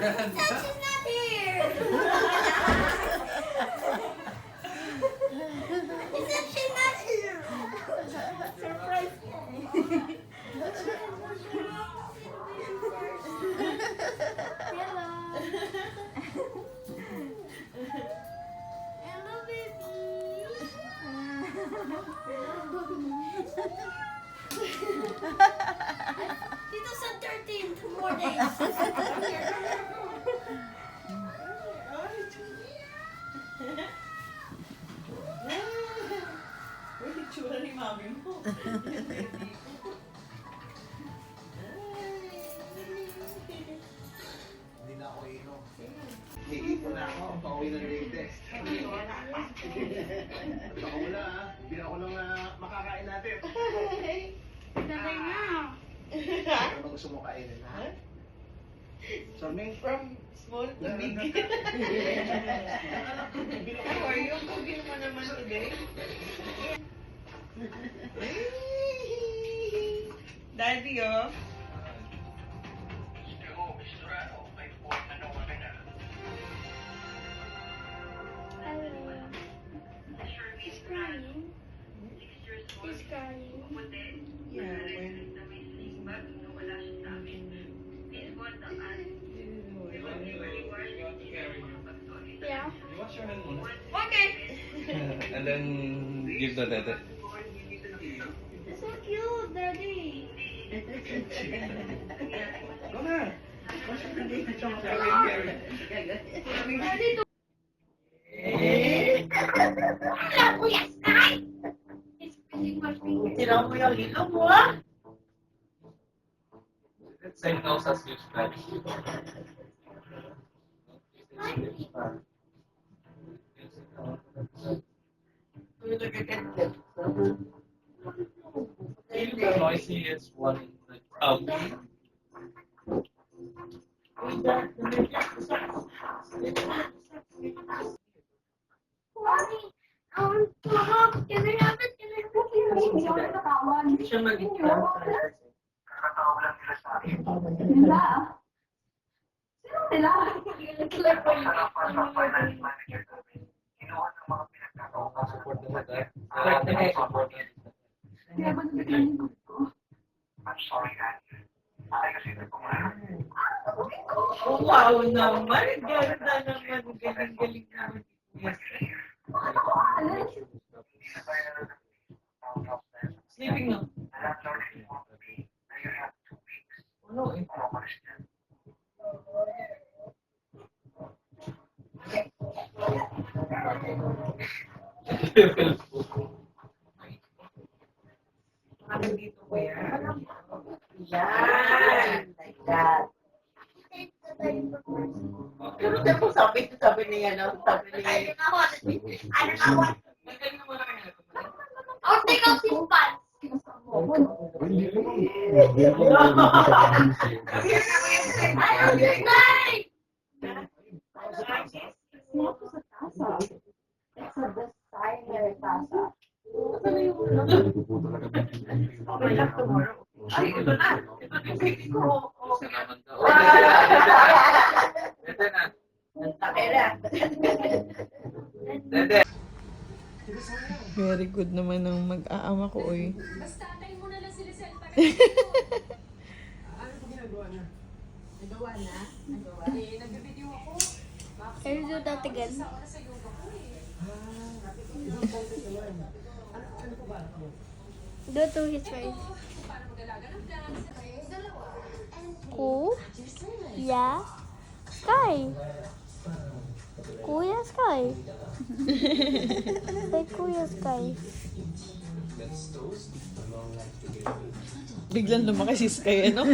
she's not here. He said she's not here. Surprise. Hello. Hello, baby. Dito sa 13 more days. Uy, itsura ni mami mo. Hindi na ako inom. Iipon na ako, pauwi ng latest. Ako wala ha, hindi ako lang makakain natin. Tatay na. Ano ba gusto mo kainin ha? Something? From small to big. How are you? Cooking mo naman today. Daddy, oh. He's crying. He's crying. Yeah, Yeah. okay. And then give the dede. It's so cute, Daddy. Go na! Daddy, hello, Kuya Sky. It's pressing my finger. Tira mo yung ilong mo, ah. Same nose as you spread. The noisy is one out. Mommy, Mom, can I have it? Can I have it? Hindi ako nakatawan. Siya mag-iklan. Nila. Sino nila? Nila po yung Support the dede. Kaya ba nagkaling ko? Oh, wow naman. Ganda naman. Galing-galing naman. Yes. Sleeping na. Ano eh? Ano dito ko yan? Yan! Like that. Pero diba sabi niya, no? Sabi niya. I don't know what. I'll take off his pants. Ay, ito na. Ito na yung baby ko. Salamat daw. Dede na. Dede. Very good naman ng mag-aama ko, oy. Basta tayo muna lang sila sa para Ano po ginagawa na? nagawa na. Eh, nag-video ako. Can you do that again? Sa oras sa yoga ko eh. Ibang content naman. Ano po ba? Do it to his face. Para mag-alaga ng plants. Kuya Sky. Kuya Sky. Say Kuya Sky. Biglang lumaki si Sky, ano?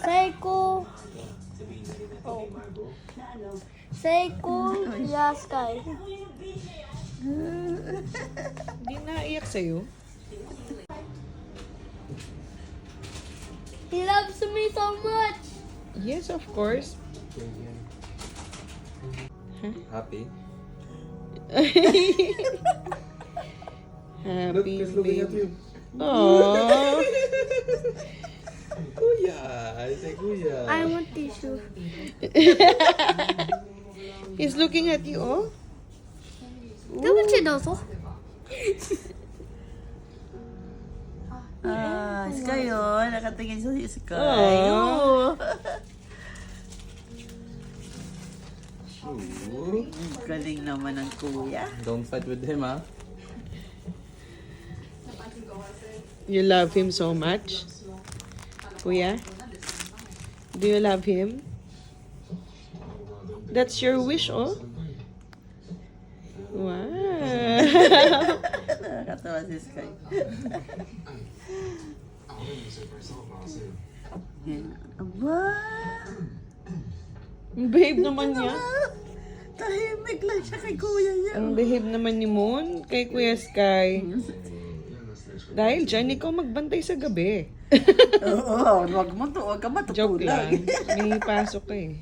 Say ku. Oh. Say Kuya Sky. Hindi naiyak sa'yo. He loves me so much. Yes, of course. Happy? Happy He's looking at baby. you. Aww. kuya. Si kuya. I want tissue. He's looking at you, oh. 누구지 너서? Ah, Sky, oh. Nakatingin sa Sky. Aww. Ooh. Galing naman ng kuya. Don't fight with him, ah. You love him so much? Kuya? Do you love him? That's your wish, oh? Wow. Nakakatawa si Sky. Yan. Aba! Ang behave naman niya. Tahimik lang siya kay kuya niya. Ang behave naman ni Moon kay Kuya Sky. Dahil dyan, ikaw magbantay sa gabi. Oo, wag ka Joke matutulog. lang. May pasok ka eh.